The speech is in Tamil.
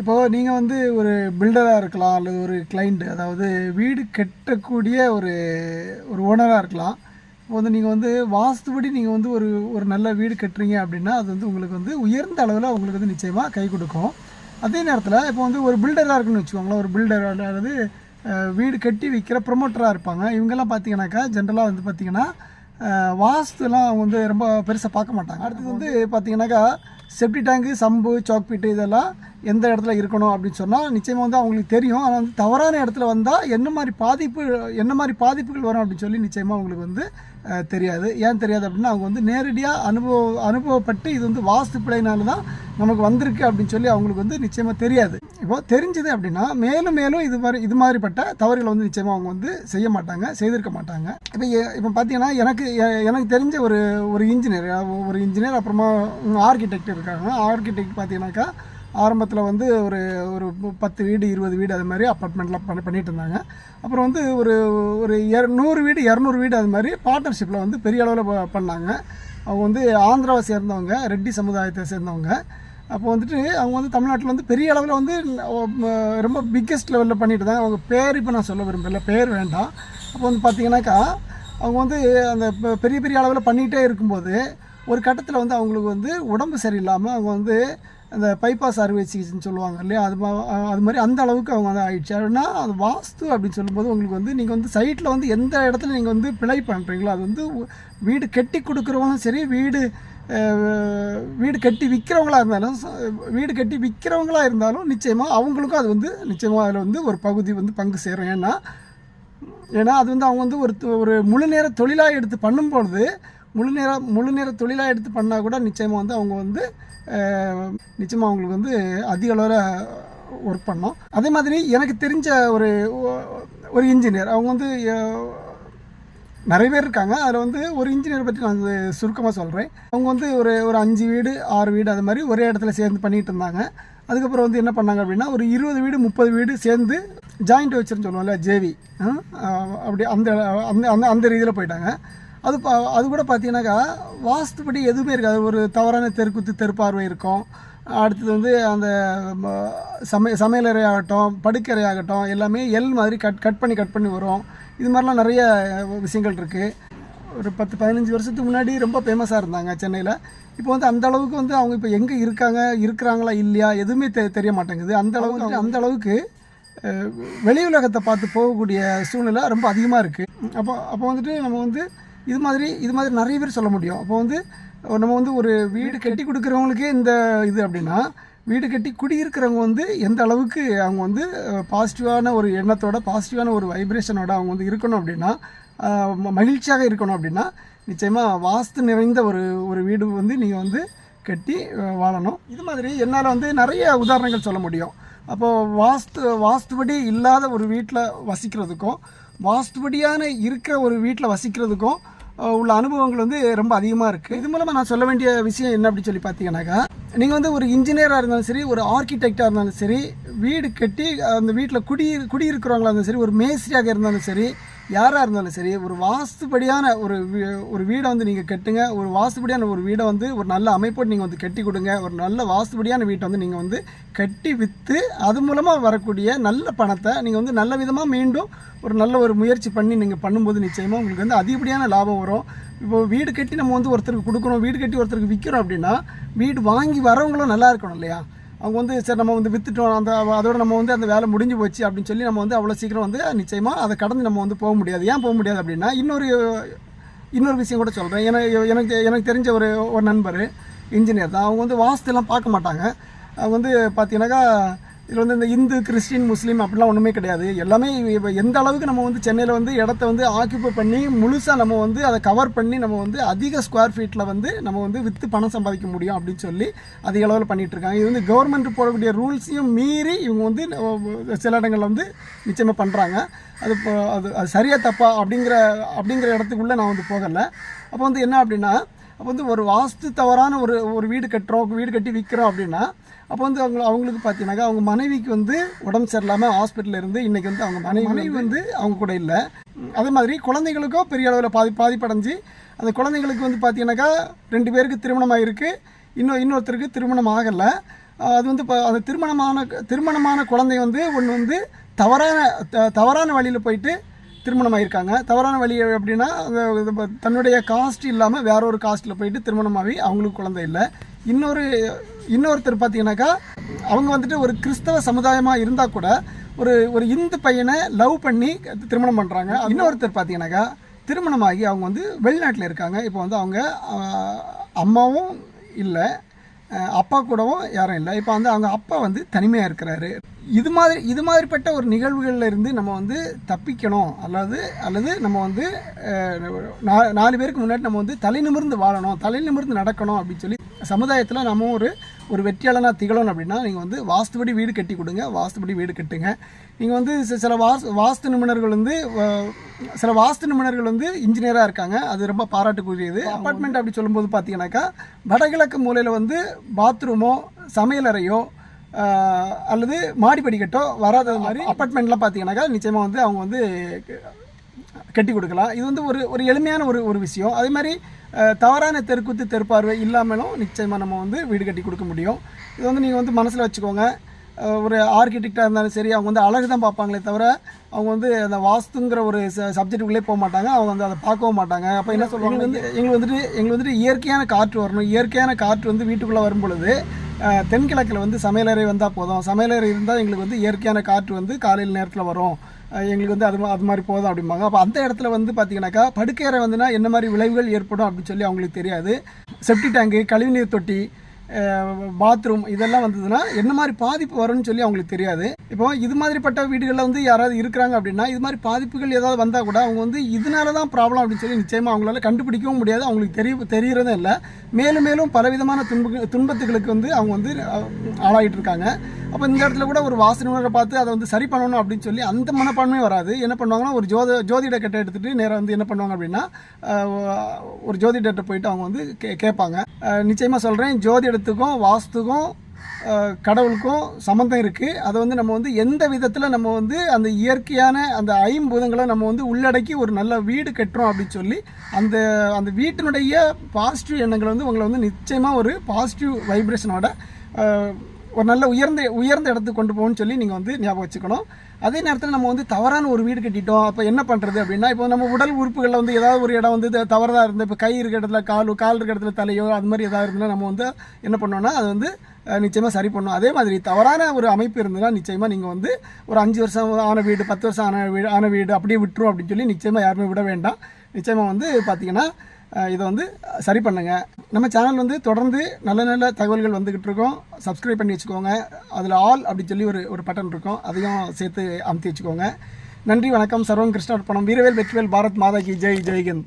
இப்போது நீங்கள் வந்து ஒரு பில்டராக இருக்கலாம், அல்லது ஒரு கிளைண்ட், அதாவது வீடு கட்டக்கூடிய ஒரு ஒரு ஓனராக இருக்கலாம். இப்போ வந்து நீங்கள் வந்து வாஸ்துபடி நீங்கள் வந்து ஒரு ஒரு நல்ல வீடு கட்டுறீங்க அப்படின்னா, அது வந்து உங்களுக்கு வந்து உயர்ந்த அளவில் உங்களுக்கு வந்து நிச்சயமாக கை கொடுக்கும். அதே நேரத்தில் இப்போ வந்து ஒரு பில்டராக இருக்குன்னு வச்சுக்கோங்களேன். ஒரு பில்டர் அதாவது வீடு கட்டி விற்கிற ப்ரொமோட்டராக இருப்பாங்க. இவங்கெல்லாம் பார்த்தீங்கன்னாக்கா ஜென்ரலாக வந்து பார்த்திங்கன்னா வாஸ்துலாம் அவங்க வந்து ரொம்ப பெருசாக பார்க்க மாட்டாங்க. அடுத்தது வந்து பார்த்திங்கனாக்கா செப்டி டேங்கு, சம்பு, சாக்பீட்டு இதெல்லாம் எந்த இடத்துல இருக்கணும் அப்படின்னு சொன்னால் நிச்சயமாக வந்து அவங்களுக்கு தெரியும். ஆனால் வந்து தவறான இடத்துல வந்தால் என்ன மாதிரி பாதிப்புகள் வரும் அப்படின்னு சொல்லி நிச்சயமாக அவங்களுக்கு வந்து தெரியாது. ஏன் தெரியாது அப்படின்னா அவங்க வந்து நேரடியாக அனுபவப்பட்டு இது வந்து வாஸ்து பிழைனால தான் நமக்கு வந்திருக்கு அப்படின்னு சொல்லி அவங்களுக்கு வந்து நிச்சயமாக தெரியாது. இப்போது தெரிஞ்சது அப்படின்னா மேலும் இது மாதிரிப்பட்ட தவறுகளை வந்து நிச்சயமாக அவங்க வந்து செய்ய மாட்டாங்க, செய்திருக்க மாட்டாங்க. இப்போ பார்த்தீங்கன்னா எனக்கு தெரிஞ்ச ஒரு இன்ஜினியர் அப்புறமா ஆர்கிடெக்ட் இருக்காங்க. ஆர்கிடெக்ட் பார்த்தீங்கன்னாக்கா ஆரம்பத்தில் வந்து ஒரு 10 வீடு 20 வீடு அது மாதிரி அப்பார்ட்மெண்ட்லாம் பண்ணிகிட்டு இருந்தாங்க. அப்புறம் வந்து ஒரு 100 வீடு 200 வீடு அது மாதிரி பார்ட்னர்ஷிப்பில் வந்து பெரிய அளவில் பண்ணாங்க. அவங்க வந்து ஆந்திராவை சேர்ந்தவங்க, ரெட்டி சமுதாயத்தை சேர்ந்தவங்க. அப்போ வந்துட்டு அவங்க வந்து தமிழ்நாட்டில் வந்து பெரிய அளவில் வந்து ரொம்ப பிக்கெஸ்ட் லெவலில் பண்ணிட்டு இருந்தாங்க. அவங்க பேர் இப்போ நான் சொல்ல விரும்பல, பேர் வேண்டாம். அப்போ வந்து பார்த்திங்கனாக்கா அவங்க வந்து அந்த பெரிய அளவில் பண்ணிகிட்டே இருக்கும்போது ஒரு கட்டத்தில் வந்து அவங்களுக்கு வந்து உடம்பு சரியில்லாமல் அவங்க வந்து அந்த பைபாஸ் அறுவை சிகிச்சைன்னு சொல்லுவாங்க இல்லையா, அது மாதிரி அந்த அளவுக்கு அவங்க வந்து ஆயிடுச்சு. அப்படின்னா அது வாஸ்து அப்படின்னு சொல்லும்போது உங்களுக்கு வந்து நீங்கள் வந்து சைட்டில் வந்து எந்த இடத்துல நீங்கள் வந்து பிழை பண்ணுறீங்களோ அது வந்து வீடு கட்டி கொடுக்குறவங்களும் சரி, வீடு கட்டி விற்கிறவங்களா இருந்தாலும் நிச்சயமாக அவங்களுக்கும் அது வந்து நிச்சயமாக அதில் வந்து ஒரு பகுதி வந்து பங்கு சேரும். ஏன்னா அது வந்து அவங்க வந்து ஒரு முழு நேர தொழிலாக எடுத்து பண்ணும்பொழுது முழு நேர தொழிலாக எடுத்து பண்ணால் கூட நிச்சயமாக வந்து அவங்க வந்து நிச்சயமாக அவங்களுக்கு வந்து அதிக அளவில் ஒர்க் பண்ணோம். அதே மாதிரி எனக்கு தெரிஞ்ச ஒரு இன்ஜினியர், அவங்க வந்து நிறைய பேர் இருக்காங்க. அதில் வந்து ஒரு இன்ஜினியரை பற்றி நான் சுருக்கமாக சொல்கிறேன். அவங்க வந்து ஒரு 5 வீடு 6 வீடு அது மாதிரி ஒரே இடத்துல சேர்ந்து பண்ணிகிட்டு இருந்தாங்க. அதுக்கப்புறம் வந்து என்ன பண்ணாங்க அப்படின்னா ஒரு 20 வீடு 30 வீடு சேர்ந்து ஜாயிண்ட் வச்சுருன்னு சொல்லுவோம்ல, ஜேவி, அப்படி அந்த ரீதியில் போயிட்டாங்க. அது கூட பார்த்தீங்கன்னாக்கா வாஸ்துப்படி எதுவுமே இருக்காது. ஒரு தவறான தெருப்பார்வை இருக்கும். அடுத்தது வந்து அந்த சமையலறை ஆகட்டும், படுக்கறை ஆகட்டும், எல்லாமே எல் மாதிரி கட் பண்ணி வரும். இது மாதிரிலாம் நிறைய விஷயங்கள் இருக்குது. ஒரு 10-15 வருஷத்துக்கு முன்னாடி ரொம்ப ஃபேமஸாக இருந்தாங்க சென்னையில். இப்போ வந்து அந்த அளவுக்கு வந்து அவங்க இப்போ எங்கே இருக்கிறாங்களா இல்லையா எதுவுமே தெரிய மாட்டேங்குது. அந்த அளவுக்கு வெளி உலகத்தை பார்த்து போகக்கூடிய சூழ்நிலை ரொம்ப அதிகமாக இருக்குது. அப்போ வந்துட்டு நம்ம வந்து இது மாதிரி நிறைய பேர் சொல்ல முடியும். அப்போ வந்து நம்ம வந்து ஒரு வீடு கட்டி கொடுக்குறவங்களுக்கே இந்த இது அப்படின்னா, வீடு கட்டி குடியிருக்கிறவங்க வந்து எந்த அளவுக்கு அவங்க வந்து பாசிட்டிவான ஒரு எண்ணத்தோட, பாசிட்டிவான ஒரு வைப்ரேஷனோட அவங்க வந்து இருக்கணும் அப்படின்னா, மகிழ்ச்சியாக இருக்கணும் அப்படின்னா நிச்சயமாக வாஸ்து நிறைந்த ஒரு வீடு வந்து நீங்கள் வந்து கட்டி வாழணும். இது மாதிரி என்னால் வந்து நிறைய உதாரணங்கள் சொல்ல முடியும். அப்போது வாஸ்துபடி இல்லாத ஒரு வீட்டில் வசிக்கிறதுக்கும் வாஸ்துபடியான இருக்கிற ஒரு வீட்டில் வசிக்கிறதுக்கும் உள்ள அனுபவங்கள் வந்து ரொம்ப அதிகமாக இருக்குது. இது மூலமாக நான் சொல்ல வேண்டிய விஷயம் என்ன அப்படின்னு சொல்லி பார்த்தீங்கன்னாக்கா, நீங்கள் வந்து ஒரு இன்ஜினியராக இருந்தாலும் சரி, ஒரு ஆர்கிடெக்டாக இருந்தாலும் சரி, வீடு கட்டி அந்த வீட்டில் குடியிருக்கிறவங்களா இருந்தாலும் சரி, ஒரு மேஸ்திரியாக இருந்தாலும் சரி, யாராக இருந்தாலும் சரி, ஒரு வாஸ்துபடியான ஒரு வீடை வந்து நீங்கள் கட்டுங்க. ஒரு வாஸ்துபடியான ஒரு வீடை வந்து ஒரு நல்ல அமைப்போடு நீங்கள் வந்து கட்டி கொடுங்க. ஒரு நல்ல வாஸ்துபடியான வீட்டை வந்து நீங்கள் வந்து கட்டி விற்று அது மூலமாக வரக்கூடிய நல்ல பணத்தை நீங்கள் வந்து நல்ல விதமாக மீண்டும் ஒரு நல்ல ஒரு முயற்சி பண்ணி நீங்கள் பண்ணும்போது நிச்சயமாக உங்களுக்கு வந்து அதிகப்படியான லாபம் வரும். இப்போது வீடு கட்டி நம்ம வந்து ஒருத்தருக்கு கொடுக்குறோம், வீடு கட்டி ஒருத்தருக்கு விற்கிறோம் அப்படின்னா வீடு வாங்கி வரவங்களும் நல்லா இருக்கணும் இல்லையா? அவங்க வந்து சரி நம்ம வந்து விற்றுட்டோம், அதோட நம்ம வந்து அந்த வேலை முடிஞ்சு போச்சு அப்படின்னு சொல்லி நம்ம வந்து அவ்வளோ சீக்கிரம் வந்து நிச்சயமாக அதை கடந்து நம்ம வந்து போக முடியாது. ஏன் போக முடியாது அப்படின்னா இன்னொரு விஷயம் கூட சொல்கிறேன். எனக்கு தெரிஞ்ச ஒரு நண்பர் இன்ஜினியர் தான். அவங்க வந்து வாஸ்துலாம் பார்க்க மாட்டாங்க. அவங்க வந்து பார்த்தீங்கன்னாக்கா இதில் வந்து இந்த இந்து, கிறிஸ்டின், முஸ்லீம் அப்படிலாம் ஒன்றுமே கிடையாது. எல்லாமே இப்போ எந்த அளவுக்கு நம்ம வந்து சென்னையில் வந்து இடத்த வந்து ஆக்கியூபை பண்ணி முழுசாக நம்ம வந்து அதை கவர் பண்ணி நம்ம வந்து அதிக ஸ்கொயர் ஃபீட்டில் வந்து நம்ம வந்து விற்று பணம் சம்பாதிக்க முடியும் அப்படின்னு சொல்லி அதிக அளவில் பண்ணிகிட்ருக்காங்க. இது வந்து கவர்மெண்ட் போடக்கூடிய ரூல்ஸையும் மீறி இவங்க வந்து சில இடங்களில் வந்து நிச்சயமாக பண்ணுறாங்க. அது சரியாக தப்பா அப்படிங்கிற இடத்துக்குள்ளே நான் வந்து போகலை. அப்போ வந்து என்ன அப்படின்னா, அப்போ வந்து ஒரு வாஸ்து தவறான ஒரு வீடு கட்டி விற்கிறோம் அப்படின்னா, அப்போ வந்து அவங்களுக்கு பார்த்தீங்கன்னாக்கா அவங்க மனைவிக்கு வந்து உடம்பு சரியில்லாமல் ஹாஸ்பிட்டலில் இருந்து இன்றைக்கி வந்து அவங்க மனைவி வந்து அவங்க கூட இல்லை. அதே மாதிரி குழந்தைங்களுக்கும் பெரிய அளவில் பாதிப்படைஞ்சு அந்த குழந்தைங்களுக்கு வந்து பார்த்தீங்கன்னாக்கா 2 பேருக்கு திருமணம் ஆகிருக்கு, இன்னொருத்தருக்கு திருமணம் ஆகலை. அது வந்து இப்போ அது திருமணமான குழந்தை வந்து ஒன்று வந்து தவறான வழியில் போயிட்டு திருமணம் ஆகியிருக்காங்க. தவறான வழி அப்படின்னா தன்னுடைய காஸ்ட் இல்லாமல் வேற ஒரு காஸ்ட்டில் போயிட்டு திருமணமாகி அவங்களுக்கு குழந்தை இல்லை. இன்னொருத்தர் பார்த்தீங்கன்னாக்கா அவங்க வந்துட்டு ஒரு கிறிஸ்தவ சமுதாயமாக இருந்தால் கூட ஒரு இந்து பையனை லவ் பண்ணி திருமணம் பண்ணுறாங்க. இன்னொருத்தர் பார்த்தீங்கன்னாக்கா திருமணமாகி அவங்க வந்து வெளிநாட்டில் இருக்காங்க. இப்போ வந்து அவங்க அம்மாவும் இல்லை, அப்பா கூடவும் யாரும் இல்லை. இப்போ வந்து அவங்க அப்பா வந்து தனிமையாக இருக்கிறாரு. இது மாதிரிப்பட்ட ஒரு நிகழ்வுகளில் இருந்து நம்ம வந்து தப்பிக்கணும், அல்லது நம்ம வந்து 4 பேருக்கு முன்னாடி நம்ம வந்து தலை நிமிர்ந்து வாழணும், தலை நிமிர்ந்து நடக்கணும் அப்படின்னு சொல்லி சமுதாயத்தில் நம்ம ஒரு வெற்றியாளனாக திகழணும் அப்படின்னா நீங்கள் வந்து வாஸ்துபடி வீடு கட்டி கொடுங்க, வாஸ்துபடி வீடு கட்டுங்க. நீங்கள் வந்து சில வாஸ்து நிபுணர்கள் வந்து இன்ஜினியராக இருக்காங்க, அது ரொம்ப பாராட்டுக்குரியது. அப்பார்ட்மெண்ட் அப்படி சொல்லும்போது பார்த்தீங்கன்னாக்கா வடகிழக்கு மூலையில் வந்து பாத்ரூமோ சமையலறையோ அல்லது மாடி படிக்கட்டோ வராத மாதிரி அப்பார்ட்மெண்ட்லாம் பார்த்தீங்கன்னாக்கா நிச்சயமாக வந்து அவங்க வந்து கட்டி கொடுக்கலாம். இது வந்து ஒரு எளிமையான ஒரு விஷயம். அதே மாதிரி தவறான தெருக்குத்து தெருப்பார்வை இல்லாமலும் நிச்சயமாக நம்ம வந்து வீடு கட்டி கொடுக்க முடியும். இது வந்து நீங்கள் வந்து மனசில் வச்சுக்கோங்க. ஒரு ஆர்கிடெக்டாக இருந்தாலும் சரி, அவங்க வந்து அழகு தான் பார்ப்பாங்களே தவிர அவங்க வந்து அந்த வாஸ்துங்கிற ஒரு சப்ஜெக்டுக்குள்ளே போக மாட்டாங்க, அவங்க வந்து அதை பார்க்கவும் மாட்டாங்க. அப்போ என்ன சொல்லுவாங்க, எங்களுக்கு வந்துட்டு இயற்கையான காற்று வரணும். இயற்கையான காற்று வந்து வீட்டுக்குள்ளே வரும் பொழுது தென்கிழக்கில் வந்து சமையலறை வந்தால் போதும், சமையலறை இருந்தால் எங்களுக்கு வந்து இயற்கையான காற்று வந்து காலையில் நேரத்தில் வரும், எங்களுக்கு வந்து அது மாதிரி போதும் அப்படிம்பாங்க. அப்போ அந்த இடத்துல வந்து பார்த்தீங்கன்னாக்கா படுக்கையறை வந்துன்னா என்ன மாதிரி விளைவுகள் ஏற்படும் அப்படின்னு சொல்லி அவங்களுக்கு தெரியாது. செப்டி டேங்கு, கழிவுநீர் தொட்டி, பாத்ரூம் இதெல்லாம் வந்ததுன்னா என்ன மாதிரி பாதிப்பு வரும்னு சொல்லி அவங்களுக்கு தெரியாது. இப்போ இது மாதிரிப்பட்ட வீடுகளில் வந்து யாராவது இருக்கிறாங்க அப்படின்னா இது மாதிரி பாதிப்புகள் ஏதாவது வந்தால் கூட அவங்க வந்து இதனால தான் ப்ராப்ளம் அப்படின்னு சொல்லி நிச்சயமாக அவங்களால கண்டுபிடிக்கவும் முடியாது, அவங்களுக்கு தெரியறதும் இல்லை. மேலும் பலவிதமான துன்பத்துகளுக்கு வந்து அவங்க வந்து ஆளாகிட்டு இருக்காங்க. அப்போ இந்த இடத்துல கூட ஒரு வாஸ்து நிபுணரை பார்த்து அதை வந்து சரி பண்ணணும் அப்படின்னு சொல்லி அந்த மனப்பான்மையே வராது. என்ன பண்ணுவாங்கன்னா ஒரு ஜோதிட கட்டை எடுத்துகிட்டு நேராக வந்து என்ன பண்ணுவாங்க அப்படின்னா ஒரு ஜோதிடத்தை போயிட்டு அவங்க வந்து கேட்பாங்க. நிச்சயமாக சொல்கிறேன், ஜோதிடத்துக்கும் வாஸ்துக்கும் கடவுளுக்கும் சம்மந்தம் இருக்குது. அதை வந்து நம்ம வந்து எந்த விதத்தில் நம்ம வந்து அந்த இயற்கையான அந்த 5 பூதங்களை நம்ம வந்து உள்ளடக்கி ஒரு நல்ல வீடு கட்டுறோம் அப்படின்னு சொல்லி அந்த வீட்டினுடைய பாசிட்டிவ் எண்ணங்களை வந்து உங்களை வந்து நிச்சயமாக ஒரு பாசிட்டிவ் வைப்ரேஷனோட ஒரு நல்ல உயர்ந்த இடத்துக்கு கொண்டு போகணும்னு சொல்லி நீங்கள் வந்து ஞாபகம் வச்சுக்கணும். அதே நேரத்தில் நம்ம வந்து தவறான ஒரு வீடு கட்டிட்டோம், அப்போ என்ன பண்ணுறது அப்படின்னா இப்போ நம்ம உடல் உறுப்புகளில் வந்து ஏதாவது ஒரு இடம் வந்து தவறாக இருந்தால், இப்போ கை இருக்கிற இடத்துல கால் இருக்கிற இடத்துல தலையோ அது மாதிரி ஏதாவது இருந்தால் நம்ம வந்து என்ன பண்ணோன்னா அது வந்து நிச்சயமாக சரி பண்ணணும். அதே மாதிரி தவறான ஒரு அமைப்பு இருந்ததுன்னா நிச்சயமாக நீங்கள் வந்து ஒரு 5 வருஷம் ஆன வீடு 10 வருஷம் ஆன வீடு அப்படியே விட்டுரும் அப்படின்னு சொல்லி நிச்சயமாக யாருமே விட வேண்டாம். நிச்சயமாக வந்து பார்த்திங்கன்னா இதை வந்து சரி பண்ணுங்கள். நம்ம சேனல் வந்து தொடர்ந்து நல்ல தகவல்கள் வந்துக்கிட்டு இருக்கோம். சப்ஸ்கிரைப் பண்ணி வச்சுக்கோங்க. அதில் ஆல் அப்படின்னு சொல்லி ஒரு பட்டன் இருக்கும், அதையும் சேர்த்து அமுத்தி வச்சுக்கோங்க. நன்றி, வணக்கம். சர்வம் கிருஷ்ணார்ப்பணம். வீரவேல் வெற்றிவேல், பாரத் மாதா கி ஜெய், ஜெய்ஹிந்த்.